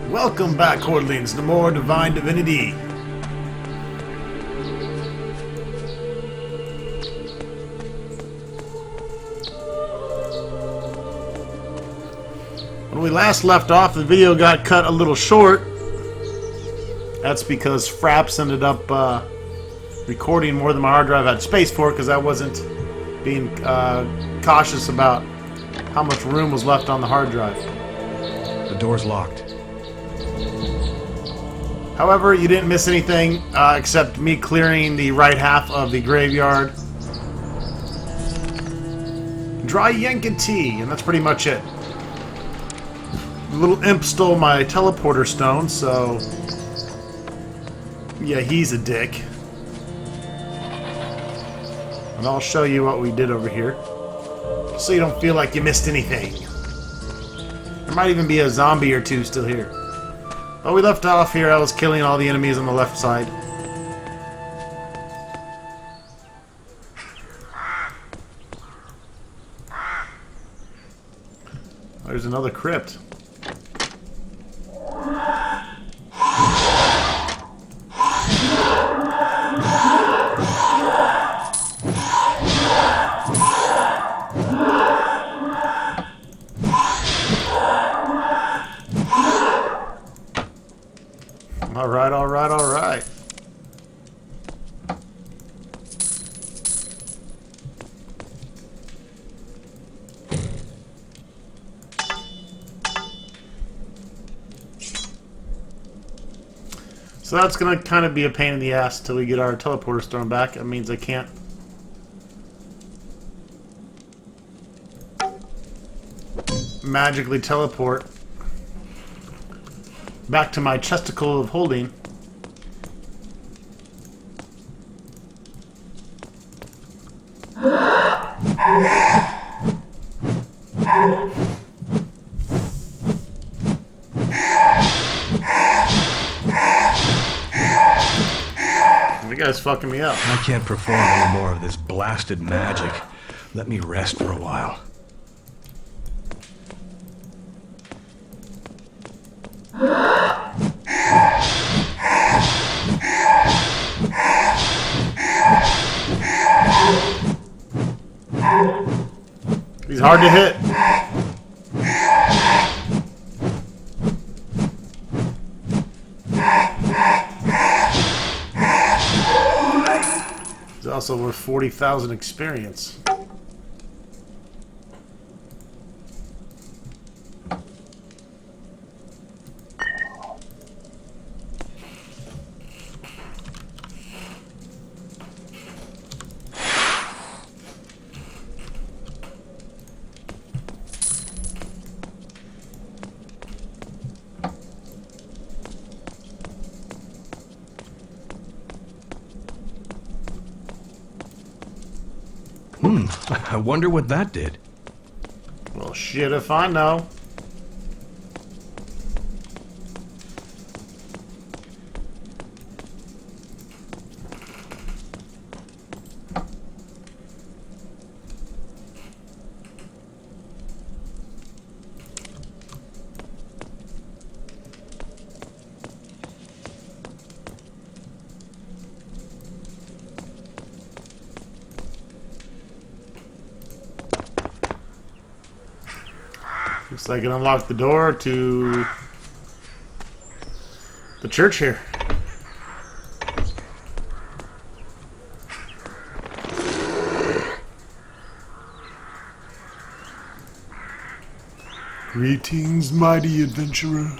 Welcome back, Hordlings, to more Divine Divinity. When we last left off, the video got cut a little short. That's because Fraps ended up recording more than my hard drive had space for, because I wasn't being cautious about how much room was left on the hard drive. The door's locked. However, you didn't miss anything except me clearing the right half of the graveyard. Dry Yankee, and that's pretty much it. The little imp stole my teleporter stone, so yeah, he's a dick. And I'll show you what we did over here, so you don't feel like you missed anything. There might even be a zombie or two still here. But we left off here, I was killing all the enemies on the left side. There's another crypt. Alright. So that's going to kind of be a pain in the ass till we get our teleporter stone back. That means I can't magically teleport back to my chesticle of holding. The guy's fucking me up. I can't perform any more of this blasted magic. Let me rest for a while. He's hard to hit. He's also worth 40,000 experience. I wonder what that did. Well, shit if I know. Looks like I can unlock the door to the church here. Greetings, mighty adventurer.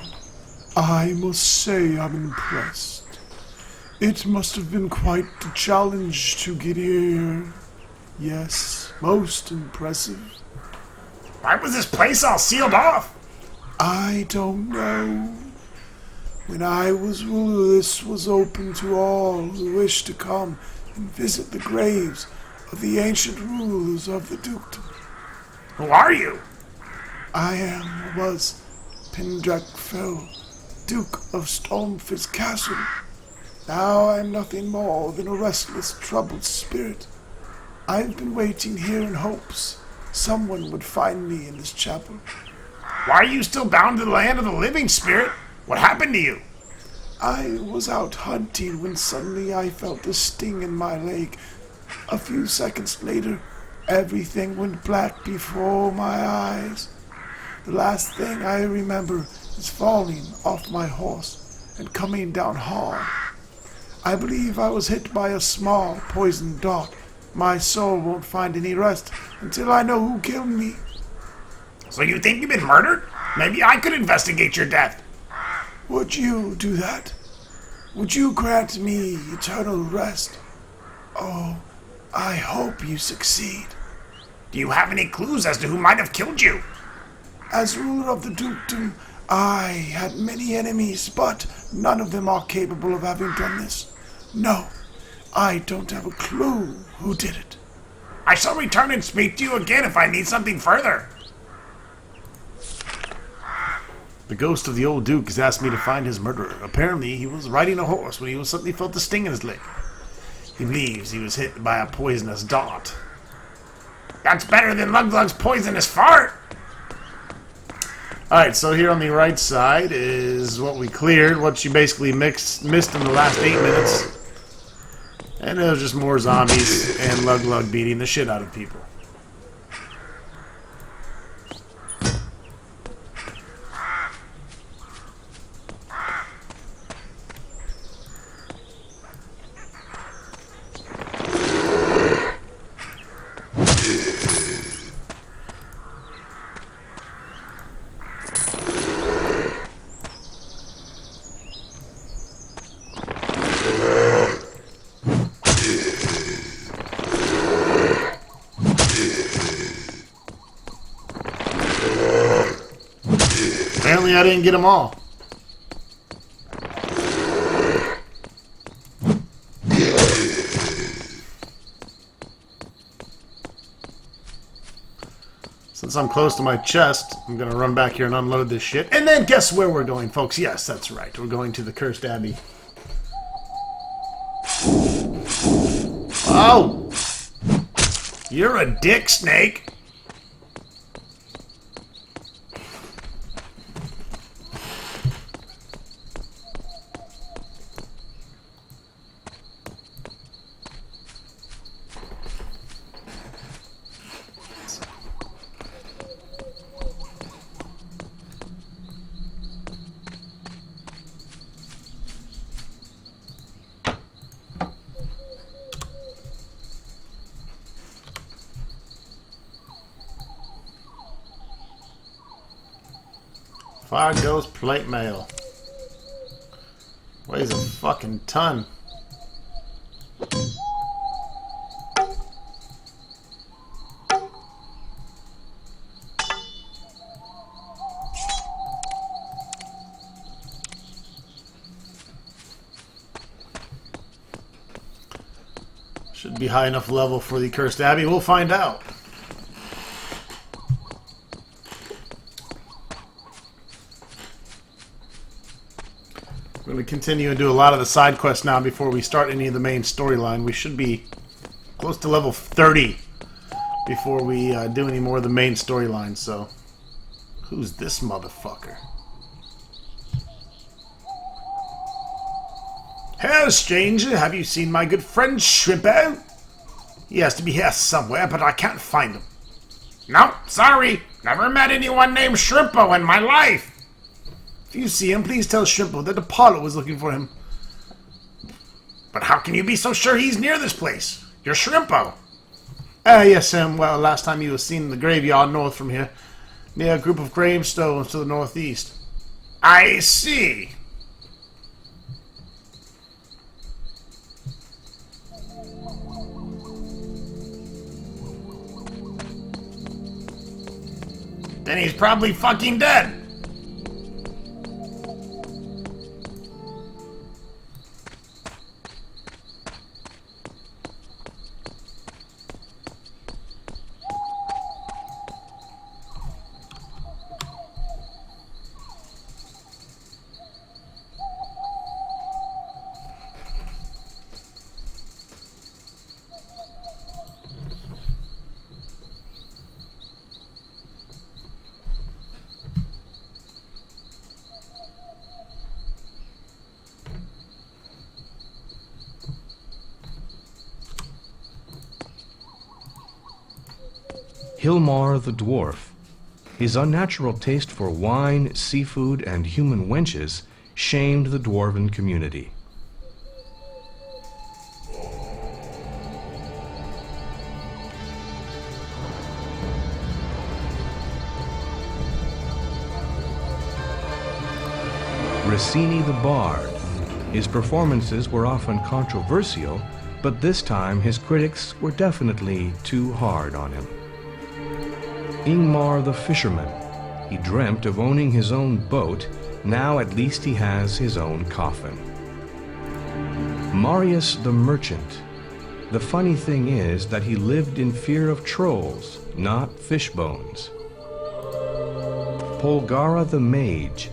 I must say I'm impressed. It must have been quite a challenge to get here. Yes, most impressive. Why was this place all sealed off? I don't know. When I was ruler, this was open to all who wished to come and visit the graves of the ancient rulers of the dukedom. Who are you? I was Pendrak Fell, Duke of Stormfist Castle. Now I am nothing more than a restless, troubled spirit. I've been waiting here in hopes someone would find me in this chapel. Why are you still bound to the land of the living, spirit? What happened to you? I was out hunting when suddenly I felt a sting in my leg. A few seconds later, everything went black before my eyes. The last thing I remember is falling off my horse and coming down hard. I believe I was hit by a small poison dart. My soul won't find any rest until I know who killed me. So you think you've been murdered? Maybe I could investigate your death. Would you do that? Would you grant me eternal rest? Oh, I hope you succeed. Do you have any clues as to who might have killed you? As ruler of the dukedom, I had many enemies, but none of them are capable of having done this. No, I don't have a clue who did it. I shall return and speak to you again if I need something further. The ghost of the old Duke has asked me to find his murderer. Apparently, he was riding a horse when he suddenly felt a sting in his leg. He believes he was hit by a poisonous dart. That's better than Lug-Lug's poisonous fart! Alright, so here on the right side is what we cleared, what you basically missed in the last 8 minutes. And it was just more zombies and Lug-Lug beating the shit out of people. Apparently I didn't get them all. Since I'm close to my chest, I'm going to run back here and unload this shit. And then guess where we're going, folks? Yes, that's right. We're going to the Cursed Abbey. Oh! You're a dick, Snake! Fire Ghost plate mail. Weighs a fucking ton. Should be high enough level for the Cursed Abbey. We'll find out. We're going to continue and do a lot of the side quests now before we start any of the main storyline. We should be close to level 30 before we do any more of the main storyline, so... Who's this motherfucker? Hello, stranger. Have you seen my good friend Shrimpo? He has to be here somewhere, but I can't find him. No, sorry. Never met anyone named Shrimpo in my life. If you see him, please tell Shrimpo that Apollo is looking for him. But how can you be so sure he's near this place? You're Shrimpo. Yes, well, last time he was seen in the graveyard north from here, near a group of gravestones to the northeast. I see. Then he's probably fucking dead. Hilmar the dwarf. His unnatural taste for wine, seafood, and human wenches shamed the dwarven community. Rossini the Bard. His performances were often controversial, but this time his critics were definitely too hard on him. Ingmar the Fisherman. He dreamt of owning his own boat. Now at least he has his own coffin. Marius the Merchant. The funny thing is that he lived in fear of trolls, not fish bones. Polgara the Mage.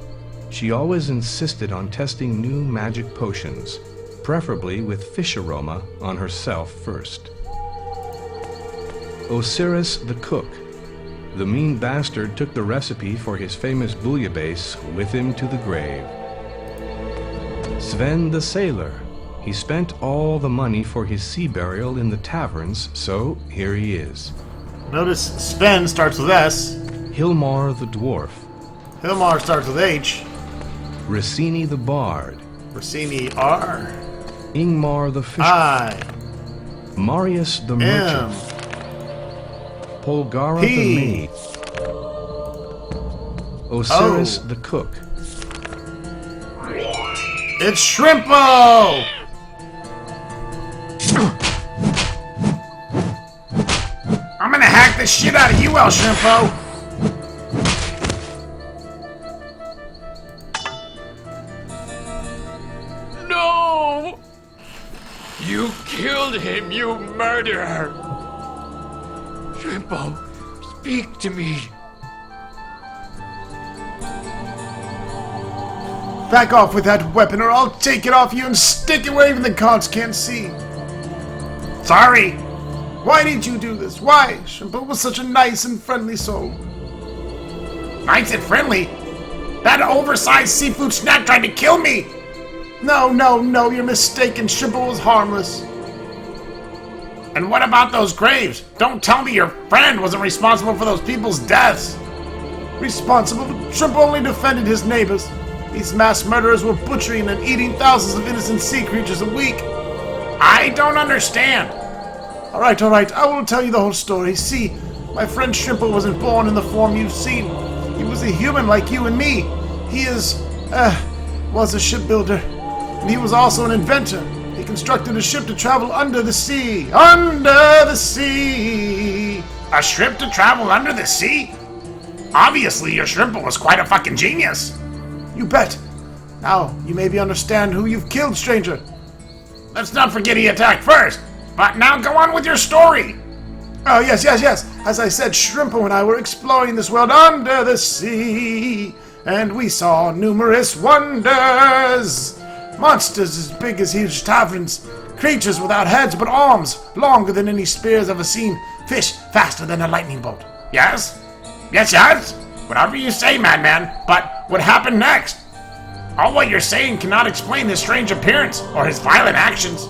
She always insisted on testing new magic potions, preferably with fish aroma on herself first. Osiris the Cook. The mean bastard took the recipe for his famous bouillabaisse with him to the grave. Sven the Sailor. He spent all the money for his sea burial in the taverns, so here he is. Notice Sven starts with S. Hilmar the Dwarf. Hilmar starts with H. Rossini the Bard. Rossini R. Ingmar the Fisher. I. Marius the M. Merchant. Polgara P. the Maid. Osiris O. the Cook. It's Shrimpo! I'm gonna hack the shit out of you, El Shrimpo! No! You killed him, you murderer! Shrimpo, speak to me. Back off with that weapon or I'll take it off you and stick it where even the gods can't see. Sorry! Why did you do this? Why? Shrimpo was such a nice and friendly soul. Nice and friendly? That oversized seafood snack tried to kill me! No, no, no, you're mistaken. Shrimpo was harmless. And what about those graves? Don't tell me your friend wasn't responsible for those people's deaths! Responsible? Shrimpo only defended his neighbors. These mass murderers were butchering and eating thousands of innocent sea creatures a week. I don't understand! Alright, I will tell you the whole story. See, my friend Shrimpo wasn't born in the form you've seen. He was a human like you and me. He was a shipbuilder. And he was also an inventor. He constructed a ship to travel under the sea. Under the sea! A ship to travel under the sea? Obviously, your Shrimpo was quite a fucking genius! You bet. Now, you maybe understand who you've killed, stranger. Let's not forget he attacked first! But now go on with your story! Oh, yes. As I said, Shrimpo and I were exploring this world under the sea, and we saw numerous wonders. Monsters as big as huge taverns, creatures without heads but arms, longer than any spears ever seen, fish faster than a lightning bolt. Yes? Yes? Whatever you say, madman, but what happened next? All what you're saying cannot explain his strange appearance or his violent actions.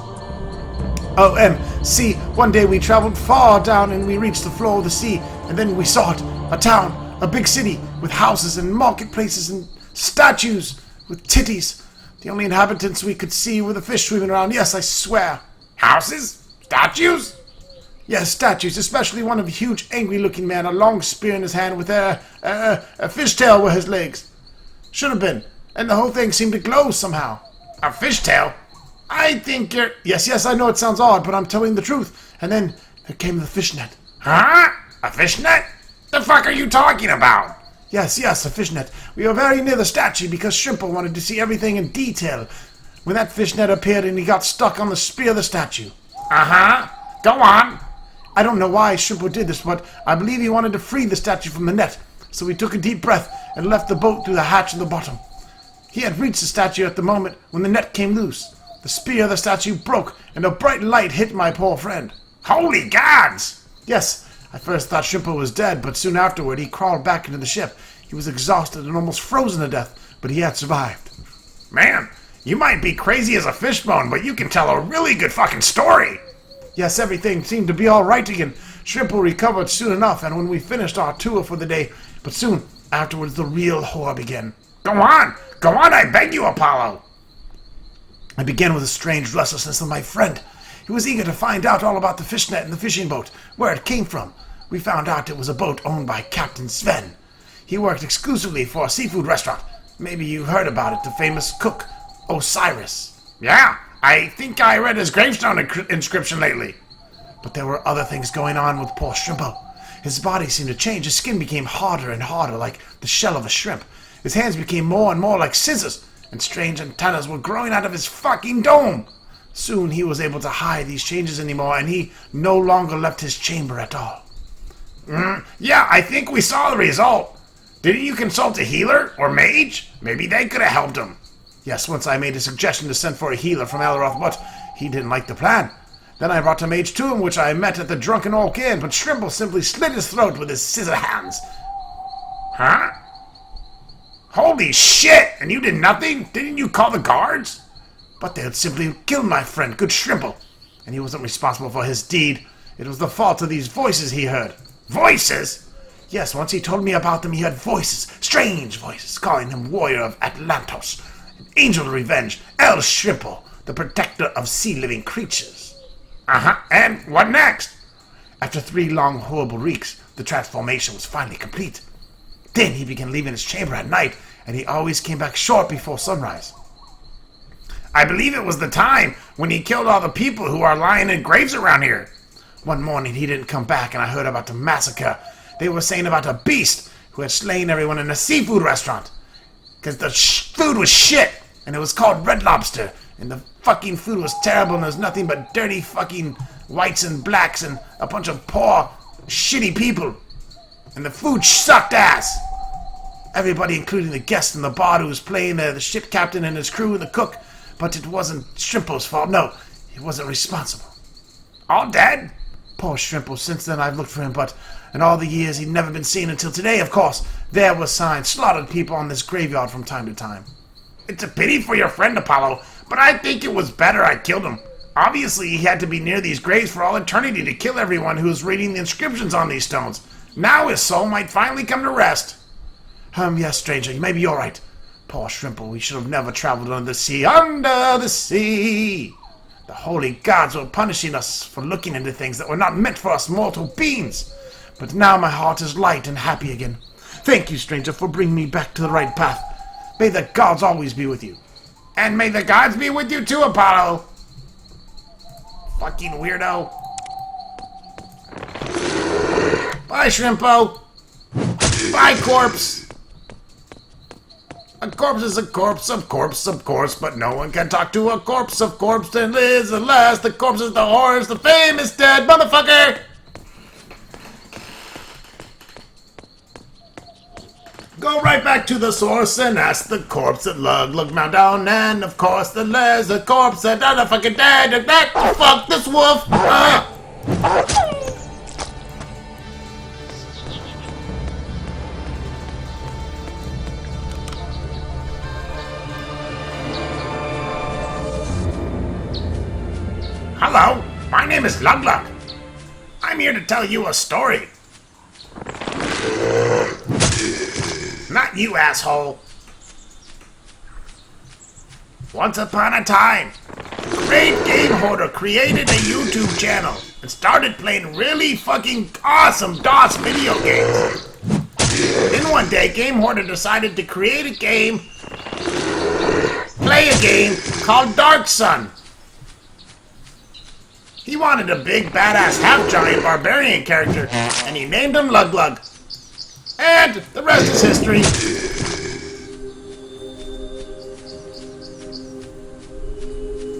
See, one day we traveled far down and we reached the floor of the sea, and then we saw it. A town, a big city, with houses and marketplaces and statues with titties. The only inhabitants we could see were the fish swimming around, yes, I swear. Houses? Statues? Yes, statues, especially one of a huge, angry-looking man, a long spear in his hand with a fishtail were his legs. Should have been. And the whole thing seemed to glow somehow. A fishtail? I think you're... Yes, I know it sounds odd, but I'm telling the truth. And then there came the fishnet. Huh? A fishnet? The fuck are you talking about? Yes, a fishnet. We were very near the statue because Shrimpo wanted to see everything in detail. When that fishnet appeared and he got stuck on the spear of the statue. Uh-huh. Go on. I don't know why Shrimpo did this, but I believe he wanted to free the statue from the net. So he took a deep breath and left the boat through the hatch in the bottom. He had reached the statue at the moment when the net came loose. The spear of the statue broke, and a bright light hit my poor friend. Holy gods! Yes, I first thought Shrimpo was dead, but soon afterward he crawled back into the ship. He was exhausted and almost frozen to death, but he had survived. Man, you might be crazy as a fishbone, but you can tell a really good fucking story. Yes, everything seemed to be all right again. Shrimple recovered soon enough, and when we finished our tour for the day, but soon afterwards the real horror began. Go on, I beg you, Apollo. I began with a strange restlessness of my friend. He was eager to find out all about the fishnet and the fishing boat, where it came from. We found out it was a boat owned by Captain Sven. He worked exclusively for a seafood restaurant. Maybe you heard about it, the famous cook, Osiris. Yeah, I think I read his gravestone inscription lately. But there were other things going on with poor Shrimpo. His body seemed to change. His skin became harder and harder, like the shell of a shrimp. His hands became more and more like scissors, and strange antennas were growing out of his fucking dome. Soon he was able to hide these changes anymore, and he no longer left his chamber at all. Yeah, I think we saw the result. Didn't you consult a healer or mage? Maybe they could have helped him. Yes, once I made a suggestion to send for a healer from Elroth, but he didn't like the plan. Then I brought a mage to him, which I met at the Drunken Oak Inn, but Shrimple simply slit his throat with his scissor hands. Huh? Holy shit! And you did nothing? Didn't you call the guards? But they had simply killed my friend, good Shrimple, and he wasn't responsible for his deed. It was the fault of these voices he heard. Voices? Yes, once he told me about them, he heard voices, strange voices, calling him warrior of Atlantos, an angel of revenge, El Shrimple, the protector of sea-living creatures. Uh-huh, and what next? After 3 long, horrible weeks, the transformation was finally complete. Then he began leaving his chamber at night, and he always came back short before sunrise. I believe it was the time when he killed all the people who are lying in graves around here. One morning he didn't come back, and I heard about the massacre. They were saying about a beast who had slain everyone in a seafood restaurant. Because the food was shit, and it was called Red Lobster, and the fucking food was terrible, and there's nothing but dirty fucking whites and blacks and a bunch of poor, shitty people. And the food sucked ass. Everybody, including the guest in the bar who was playing there, the ship captain and his crew and the cook. But it wasn't Shrimple's fault. No, he wasn't responsible. All dead? Poor Shrimple. Since then I've looked for him, but in all the years he'd never been seen until today, of course. There were signs, slaughtered people on this graveyard from time to time. It's a pity for your friend, Apollo, but I think it was better I killed him. Obviously, he had to be near these graves for all eternity to kill everyone who was reading the inscriptions on these stones. Now his soul might finally come to rest. Yes, stranger, you may be all right. Poor Shrimple, we should have never traveled under the sea. Under the sea! The holy gods were punishing us for looking into things that were not meant for us mortal beings. But now my heart is light and happy again. Thank you, stranger, for bringing me back to the right path. May the gods always be with you. And may the gods be with you too, Apollo. Fucking weirdo. Bye, Shrimpo. Bye, corpse. A corpse is a corpse, of course, but no one can talk to a corpse, of course, and lives unless the corpse is the horse, the famous dead motherfucker! Go right back to the source and ask the corpse that lug now down, and of course there's a corpse that fucking dead, that fuck this wolf! Hello, my name is Lug. I'm here to tell you a story. Not you, asshole. Once upon a time, Great Game Hoarder created a YouTube channel and started playing really fucking awesome DOS video games. Then one day, Game Hoarder decided to play a game called Dark Sun. He wanted a big, badass, half-giant barbarian character, and he named him Lug. And the rest is history.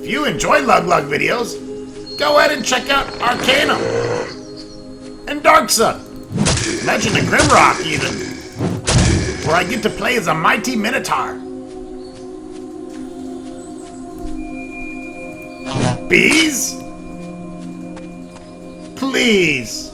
If you enjoy Lug videos, go ahead and check out Arcanum and Dark Sun, Legend of Grimrock even, where I get to play as a mighty minotaur. Bees? Please.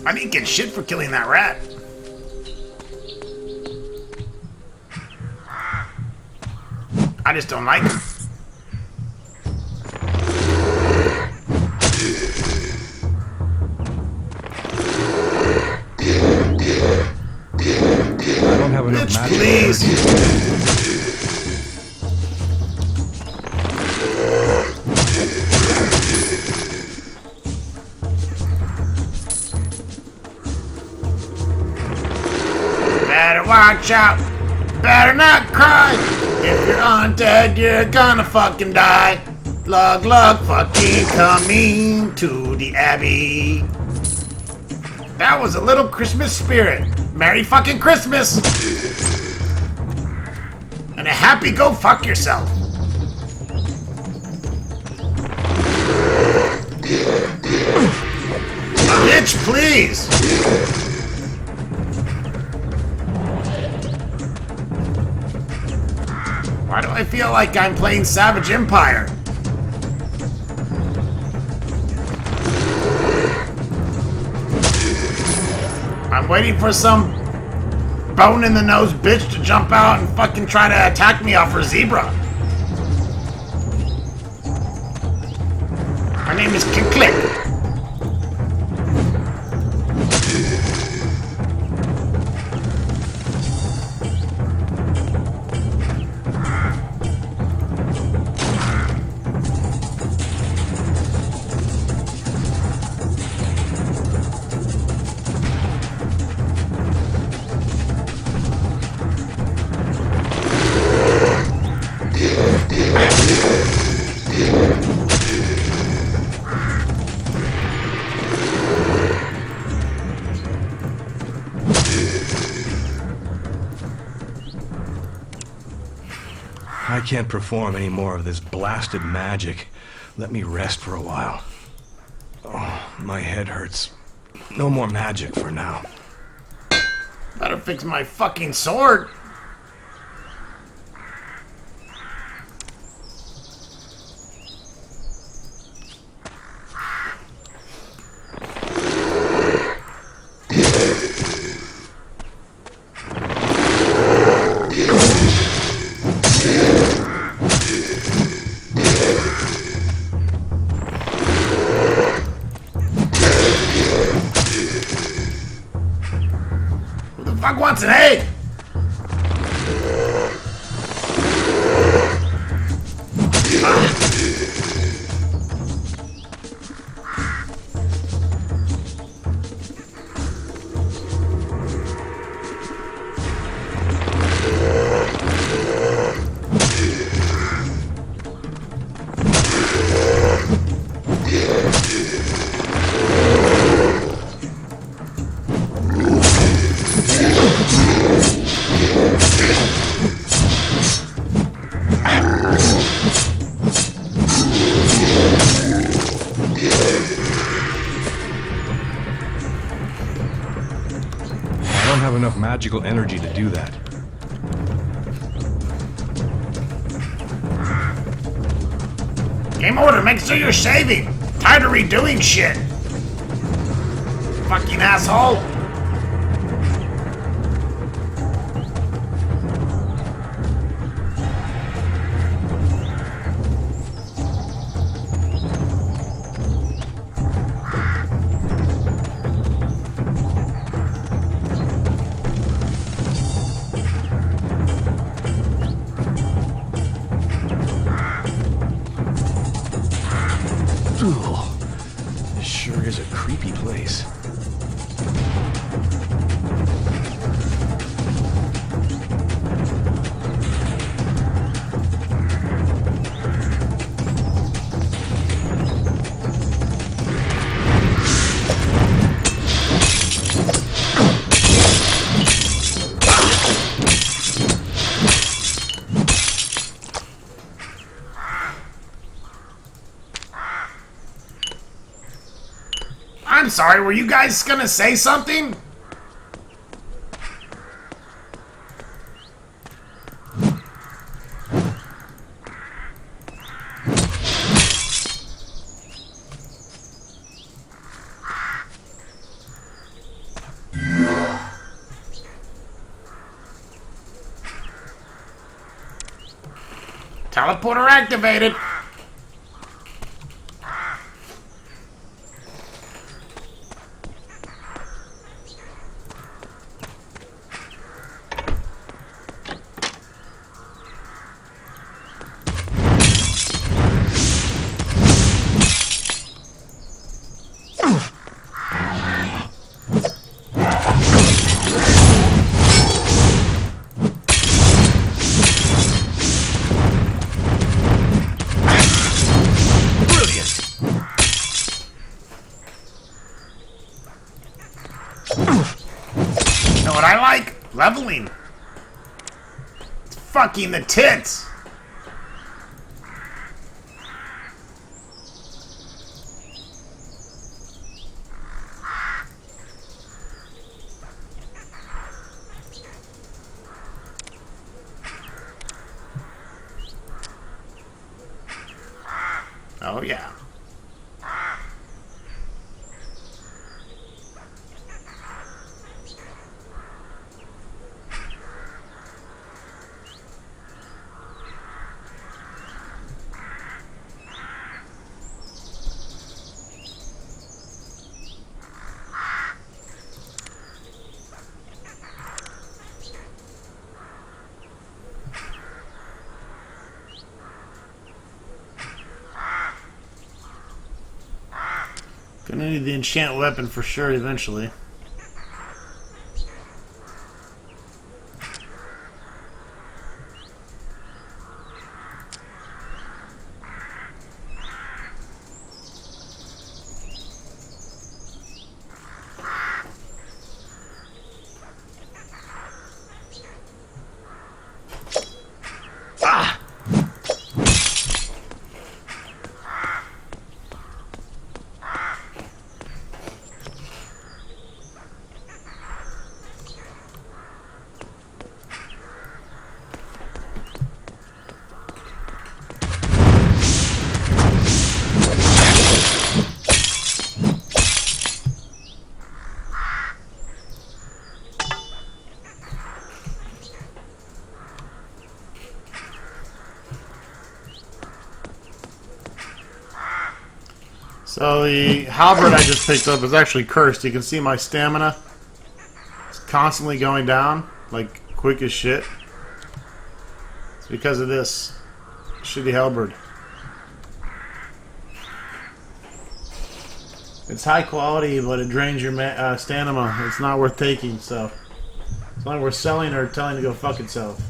I didn't get shit for killing that rat. I just don't like him. I don't have enough Bitch, magic. please. Better watch out. Better not cry. If you're undead, you're gonna fucking die. Glug, glug, fucking coming to the Abbey. That was a little Christmas spirit. Merry fucking Christmas. And a happy go fuck yourself. Bitch, please. Why do I feel like I'm playing Savage Empire? I'm waiting for some bone-in-the-nose bitch to jump out and fucking try to attack me off her zebra. Her name is Click. I can't perform any more of this blasted magic. Let me rest for a while. Oh, my head hurts. No more magic for now. Better fix my fucking sword. Who the fuck wants an egg? I don't have enough magical energy to do that. Game order, make sure you're shaving. Tired of redoing shit. Fucking asshole. Ugh. This sure is a creepy place. I'm sorry, were you guys gonna say something? Teleporter activated. Know what I like? Leveling. It's fucking the tits. Oh yeah. Gonna need the enchant weapon for sure eventually. So the halberd I just picked up is actually cursed. You can see my stamina. It's constantly going down, like quick as shit. It's because of this shitty halberd. It's high quality, but it drains your stamina. It's not worth taking, so it's not worth selling or telling to go fuck itself.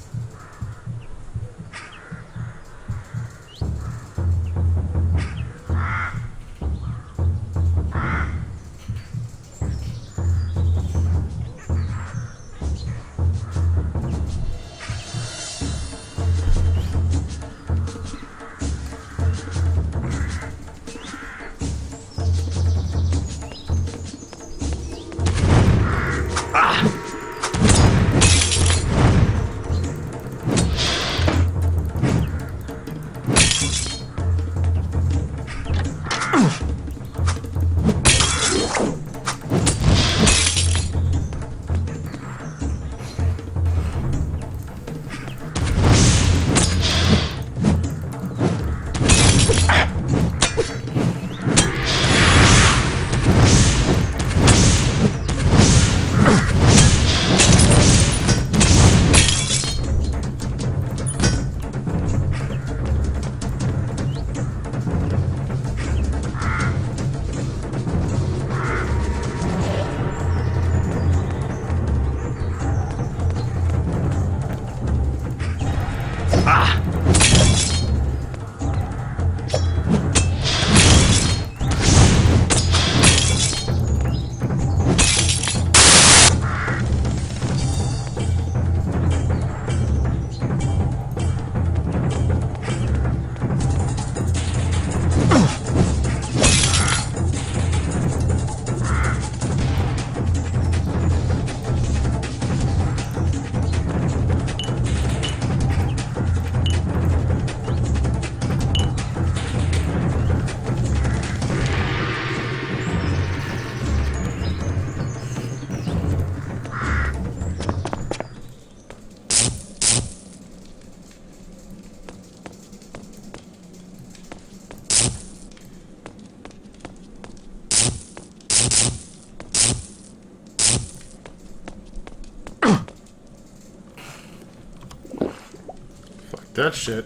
that shit.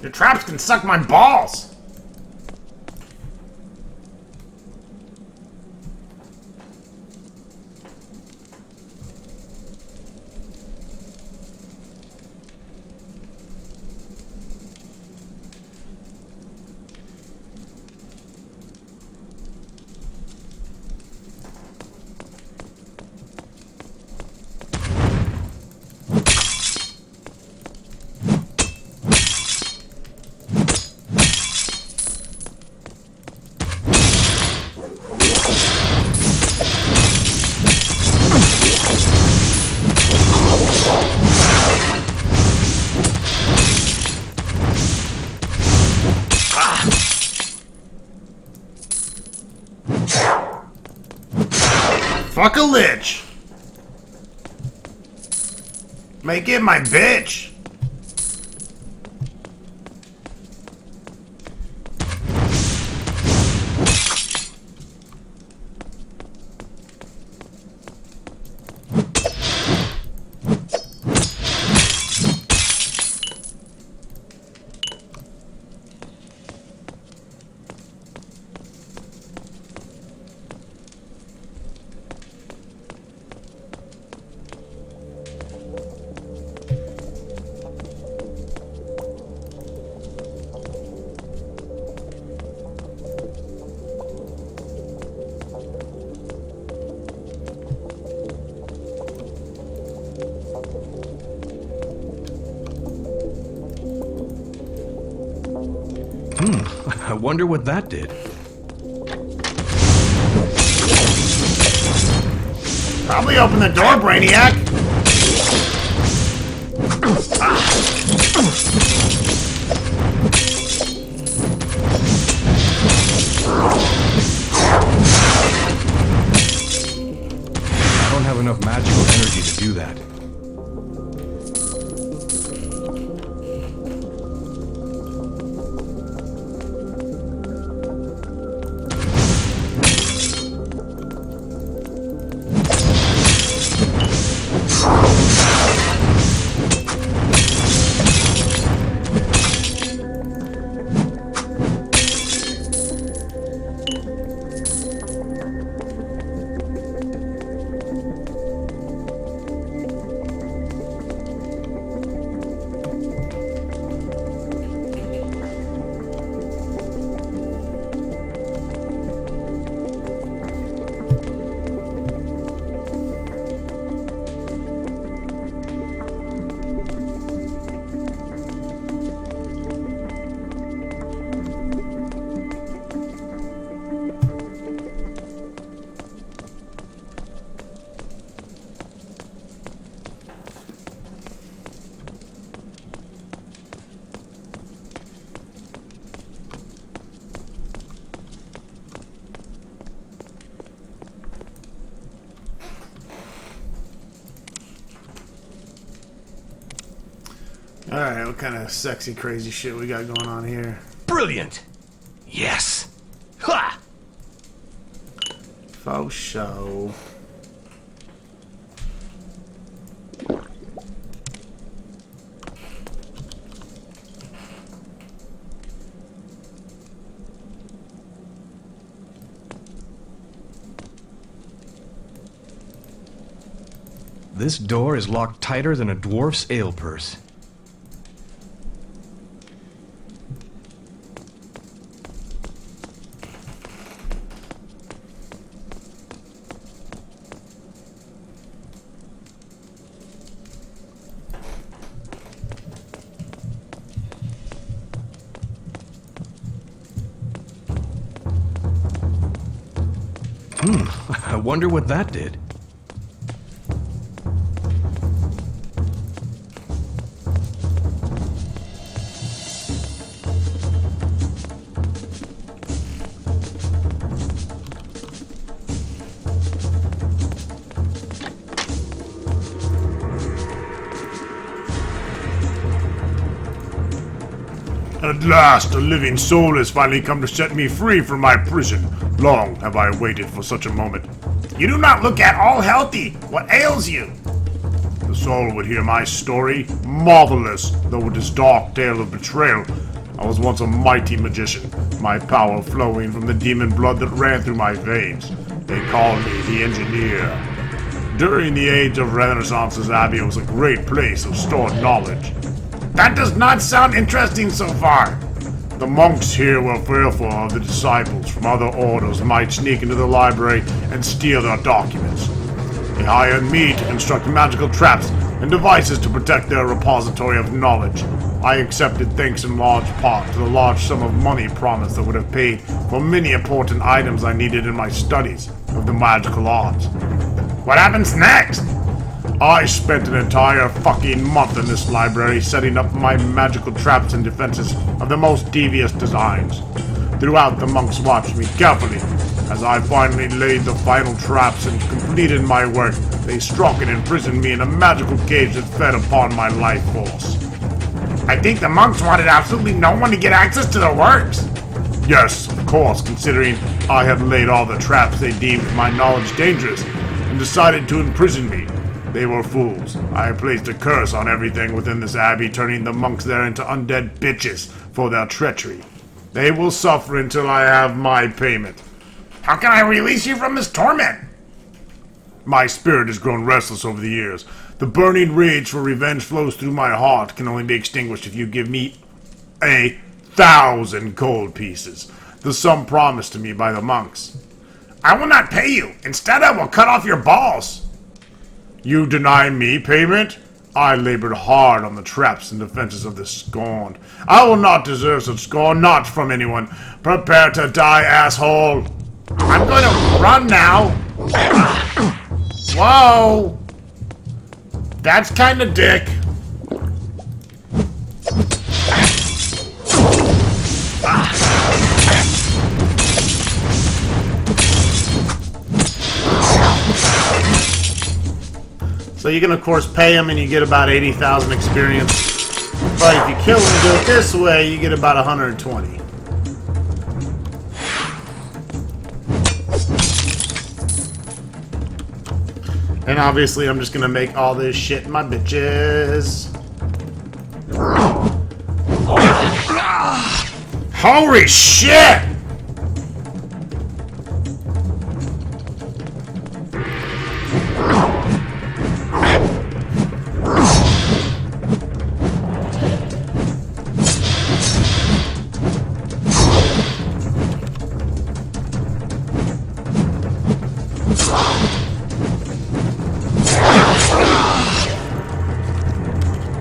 Your traps can suck my balls! Fuck a lich! Make it my bitch! I wonder what that did. Probably open the door, Brainiac! I don't have enough magical energy to do that. Alright, what kind of sexy, crazy shit we got going on here? Brilliant! Yes! Ha! Faux show. This door is locked tighter than a dwarf's ale purse. I wonder what that did. At last, a living soul has finally come to set me free from my prison. Long have I waited for such a moment. You do not look at all healthy. What ails you? The soul would hear my story. Marvelous, though it is dark tale of betrayal. I was once a mighty magician, my power flowing from the demon blood that ran through my veins. They called me the Engineer. During the age of Renaissance's Abbey, it was a great place of stored knowledge. That does not sound interesting so far. The monks here were fearful of the disciples from other orders might sneak into the library and steal their documents. They hired me to construct magical traps and devices to protect their repository of knowledge. I accepted thanks in large part to the large sum of money promised that would have paid for many important items I needed in my studies of the magical arts. What happens next? I spent an entire fucking month in this library setting up my magical traps and defenses of the most devious designs. Throughout, the monks watched me carefully. As I finally laid the final traps and completed my work, they struck and imprisoned me in a magical cage that fed upon my life force. I think the monks wanted absolutely no one to get access to their works. Yes, of course, considering I had laid all the traps they deemed my knowledge dangerous and decided to imprison me. They were fools. I placed a curse on everything within this abbey, turning the monks there into undead bitches for their treachery. They will suffer until I have my payment. How can I release you from this torment? My spirit has grown restless over the years. The burning rage for revenge flows through my heart, can only be extinguished if you give me 1,000 gold pieces, the sum promised to me by the monks. I will not pay you. Instead, I will cut off your balls. You deny me payment? I labored hard on the traps and defenses of this scorn. I will not deserve such scorn, not from anyone. Prepare to die, asshole! I'm going to run now. Whoa! That's kind of dick. So you can, of course, pay him and you get about 80,000 experience. But if you kill him and do it this way, you get about 120. And obviously, I'm just going to make all this shit my bitches. Holy shit!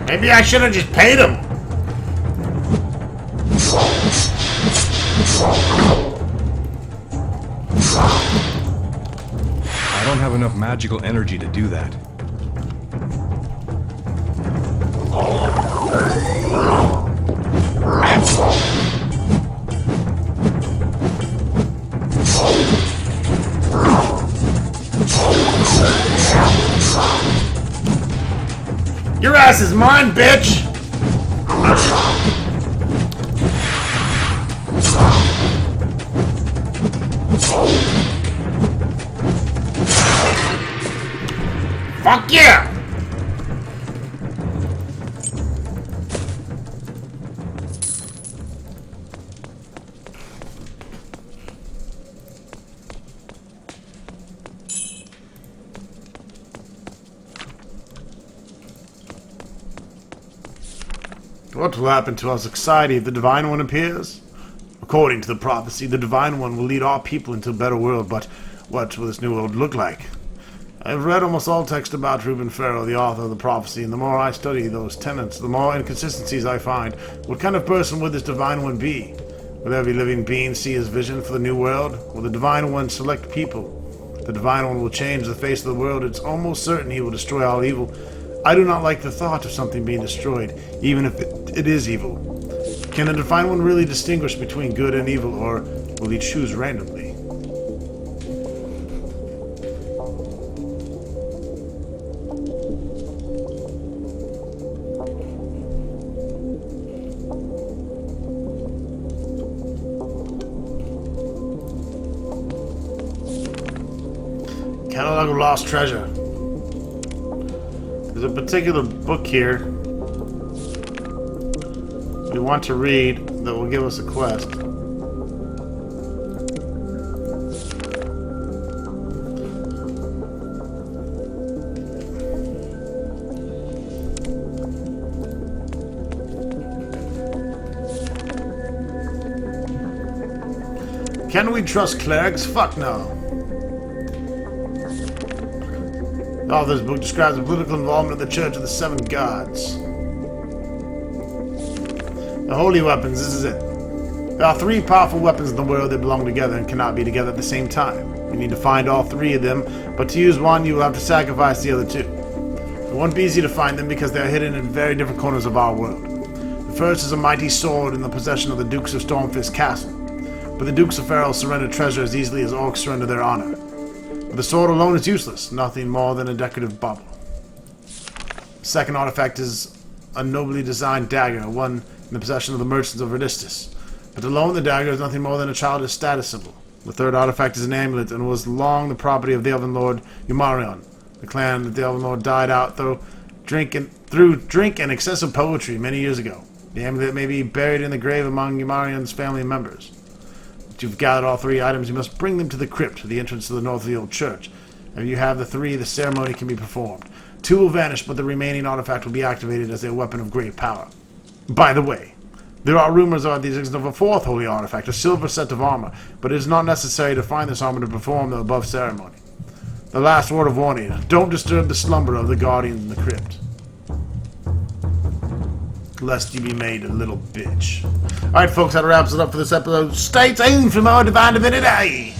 Maybe I should have just paid him. I don't have enough magical energy to do that. Your ass is mine, bitch! Fuck yeah! What will happen to our society if the Divine One appears? According to the prophecy, the Divine One will lead all people into a better world, but what will this new world look like? I've read almost all text about Reuben Farrell, the author of the prophecy, and the more I study those tenets, the more inconsistencies I find. What kind of person would this Divine One be? Will every living being see his vision for the new world? Will the Divine One select people? The Divine One will change the face of the world. It's almost certain he will destroy all evil. I do not like the thought of something being destroyed, even if it is evil. Can the Divine One really distinguish between good and evil, or will he choose randomly? Catalog of Lost Treasure. There's a particular book here we want to read that will give us a quest. Can we trust clerics? Fuck no. The author's book describes the political involvement of the Church of the Seven Gods. The holy weapons, this is it. There are 3 powerful weapons in the world that belong together and cannot be together at the same time. You need to find all 3 of them, but to use one, you will have to sacrifice the other 2. It won't be easy to find them because they are hidden in very different corners of our world. The first is a mighty sword in the possession of the Dukes of Stormfist Castle. But the Dukes of Ferrell surrender treasure as easily as orcs surrender their honor. But the sword alone is useless, nothing more than a decorative bauble. The second artifact is a nobly designed dagger, one in the possession of the merchants of Verdistis. But alone the dagger is nothing more than a childish status symbol. The third artifact is an amulet and was long the property of the Elven Lord Umarion, the clan that the Elven Lord died out through drink and excessive poetry many years ago. The amulet may be buried in the grave among Umarion's family members. You've gathered all 3 items, you must bring them to the crypt, the entrance to the north of the old church. If you have the 3, the ceremony can be performed. 2 will vanish, but the remaining artifact will be activated as a weapon of great power. By the way, there are rumors of the existence of a 4th holy artifact, a silver set of armor, but it is not necessary to find this armor to perform the above ceremony. The last word of warning, don't disturb the slumber of the guardian in the crypt, lest you be made a little bitch. Alright folks, that wraps it up for this episode. Stay tuned for more Divine Divinity!